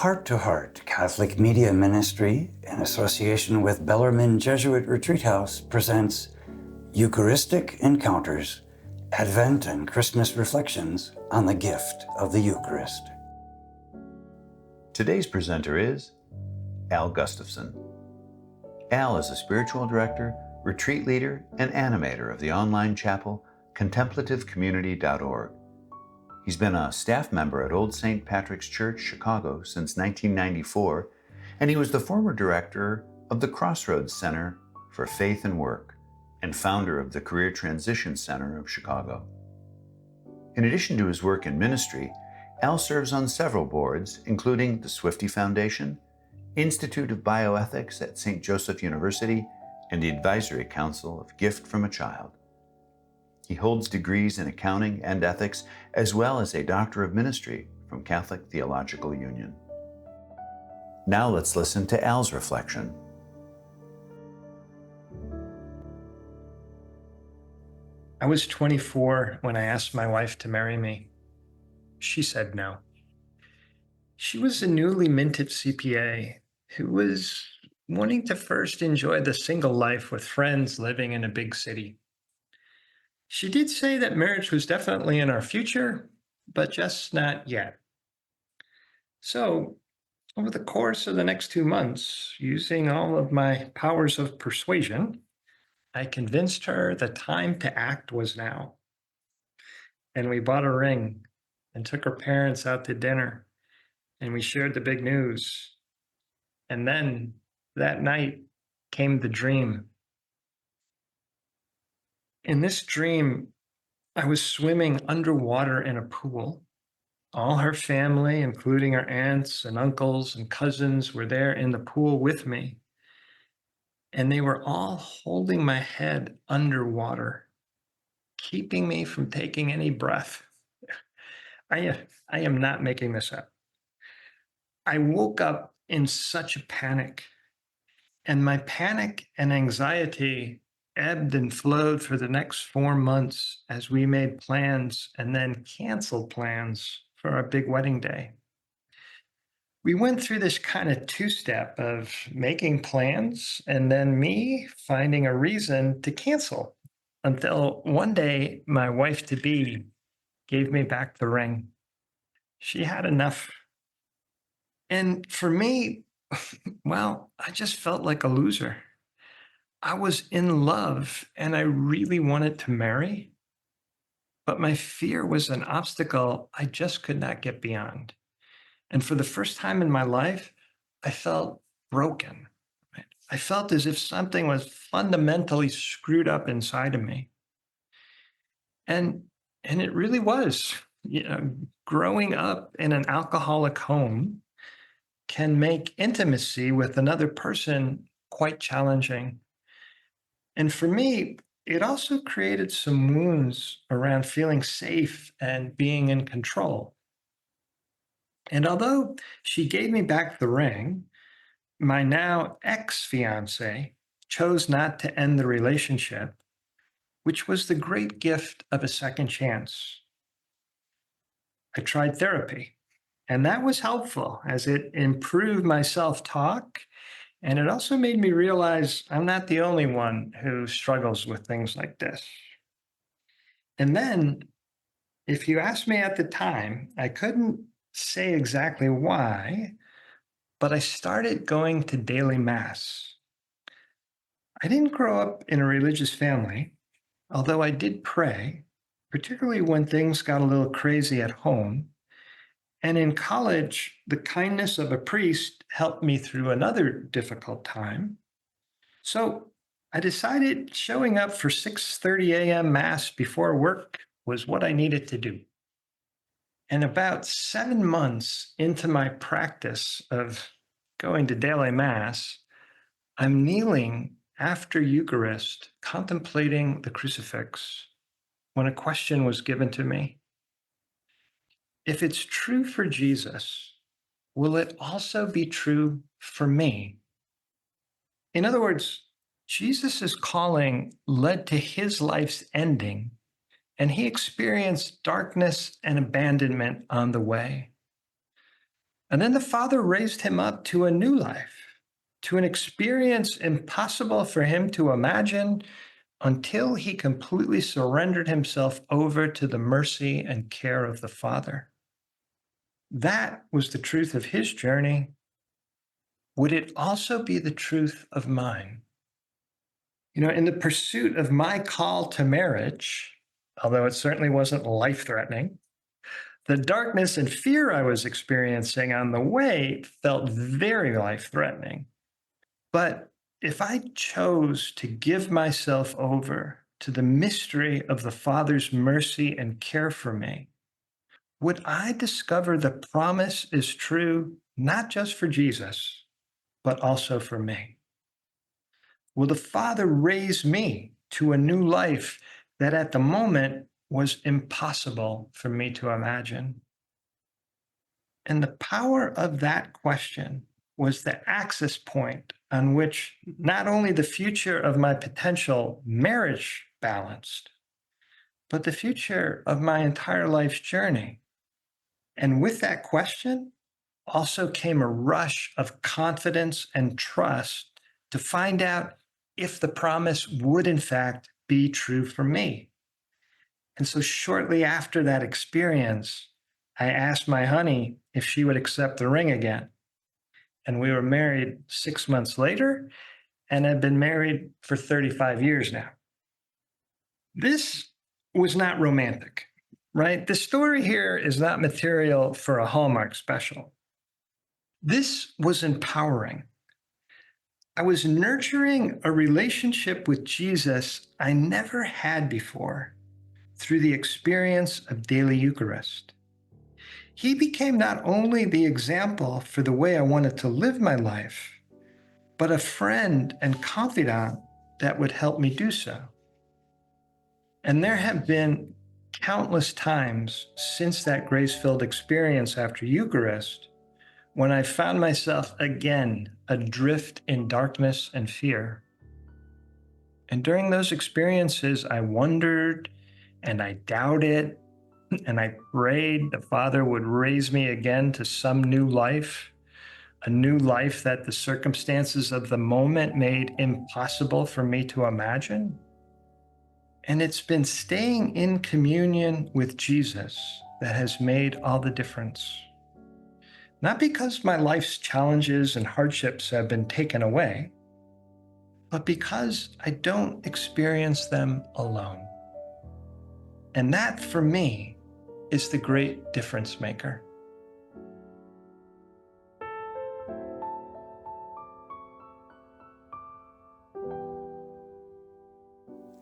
Heart to Heart Catholic Media Ministry, in association with Bellarmine Jesuit Retreat House, presents Eucharistic Encounters, Advent and Christmas reflections on the gift of the Eucharist. Today's presenter is Al Gustafson. Al is a spiritual director, retreat leader, and animator of the online chapel contemplativecommunity.org. He's been a staff member at Old St. Patrick's Church, Chicago since 1994, and he was the former director of the Crossroads Center for Faith and Work and founder of the Career Transition Center of Chicago. In addition to his work in ministry, Al serves on several boards, including the Swifty Foundation, Institute of Bioethics at St. Joseph University, and the Advisory Council of Gift from a Child. He holds degrees in accounting and ethics, as well as a Doctor of Ministry from Catholic Theological Union. Now let's listen to Al's reflection. I was 24 when I asked my wife to marry me. She said no. She was a newly minted CPA who was wanting to first enjoy the single life with friends living in a big city. She did say that marriage was definitely in our future, but just not yet. So, over the course of the next 2 months, using all of my powers of persuasion, I convinced her the time to act was now. And we bought a ring and took her parents out to dinner, and we shared the big news. And then that night came the dream. In this dream, I was swimming underwater in a pool. All her family, including her aunts and uncles and cousins, were there in the pool with me. And they were all holding my head underwater, keeping me from taking any breath. I am not making this up. I woke up in such a panic, and my panic and anxiety ebbed and flowed for the next 4 months as we made plans and then canceled plans for our big wedding day. We went through this kind of two-step of making plans and then me finding a reason to cancel until one day my wife-to-be gave me back the ring. She had enough. And for me, well, I just felt like a loser. I was in love and I really wanted to marry, but my fear was an obstacle I just could not get beyond. And for the first time in my life, I felt broken. Right? I felt as if something was fundamentally screwed up inside of me. And it really was. Growing up in an alcoholic home can make intimacy with another person quite challenging. And for me, it also created some wounds around feeling safe and being in control. And although she gave me back the ring, my now ex-fiance chose not to end the relationship, which was the great gift of a second chance. I tried therapy, and that was helpful as it improved my self-talk. And it also made me realize I'm not the only one who struggles with things like this. And then, if you asked me at the time, I couldn't say exactly why, but I started going to daily Mass. I didn't grow up in a religious family, although I did pray, particularly when things got a little crazy at home. And in college, the kindness of a priest helped me through another difficult time. So I decided showing up for 6:30 a.m. Mass before work was what I needed to do. And about 7 months into my practice of going to daily Mass, I'm kneeling after Eucharist, contemplating the crucifix, when a question was given to me. If it's true for Jesus, will it also be true for me? In other words, Jesus' calling led to his life's ending, and he experienced darkness and abandonment on the way. And then the Father raised him up to a new life, to an experience impossible for him to imagine until he completely surrendered himself over to the mercy and care of the Father. That was the truth of his journey. Would it also be the truth of mine? In the pursuit of my call to marriage, although it certainly wasn't life threatening, the darkness and fear I was experiencing on the way felt very life threatening. But if I chose to give myself over to the mystery of the Father's mercy and care for me, would I discover the promise is true not just for Jesus, but also for me? Will the Father raise me to a new life that at the moment was impossible for me to imagine? And the power of that question was the access point on which not only the future of my potential marriage balanced, but the future of my entire life's journey. And with that question also came a rush of confidence and trust to find out if the promise would in fact be true for me. And so shortly after that experience, I asked my honey if she would accept the ring again. And we were married 6 months later and have been married for 35 years now. This was not romantic, right? The story here is not material for a Hallmark special. This was empowering. I was nurturing a relationship with Jesus I never had before through the experience of daily Eucharist. He became not only the example for the way I wanted to live my life, but a friend and confidant that would help me do so. And there have been countless times since that grace-filled experience after Eucharist when I found myself again adrift in darkness and fear. And during those experiences, I wondered and I doubted and I prayed the Father would raise me again to some new life, a new life that the circumstances of the moment made impossible for me to imagine. And it's been staying in communion with Jesus that has made all the difference. Not because my life's challenges and hardships have been taken away, but because I don't experience them alone. And that, for me, is the great difference maker.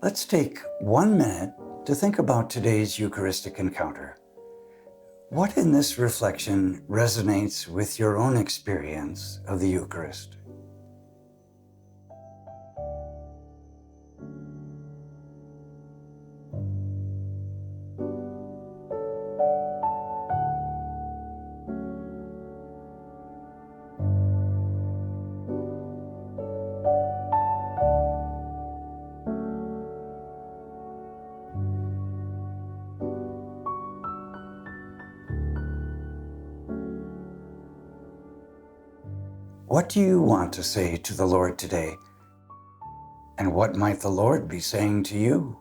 Let's take 1 minute to think about today's Eucharistic encounter. What in this reflection resonates with your own experience of the Eucharist? What do you want to say to the Lord today? And what might the Lord be saying to you?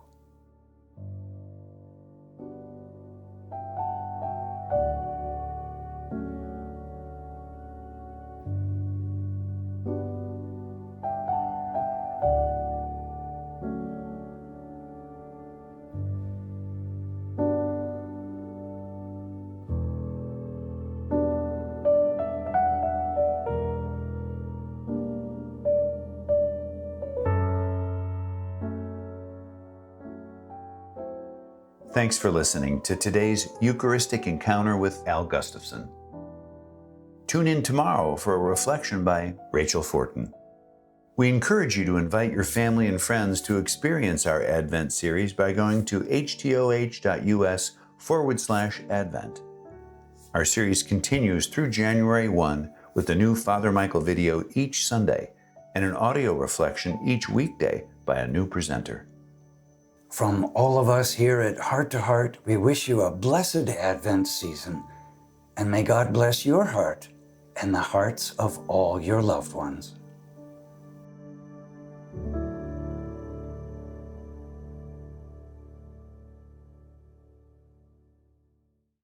Thanks for listening to today's Eucharistic Encounter with Al Gustafson. Tune in tomorrow for a reflection by Rachel Fortin. We encourage you to invite your family and friends to experience our Advent series by going to htoh.us/Advent. Our series continues through January 1 with a new Father Michael video each Sunday and an audio reflection each weekday by a new presenter. From all of us here at Heart to Heart, we wish you a blessed Advent season, and may God bless your heart and the hearts of all your loved ones.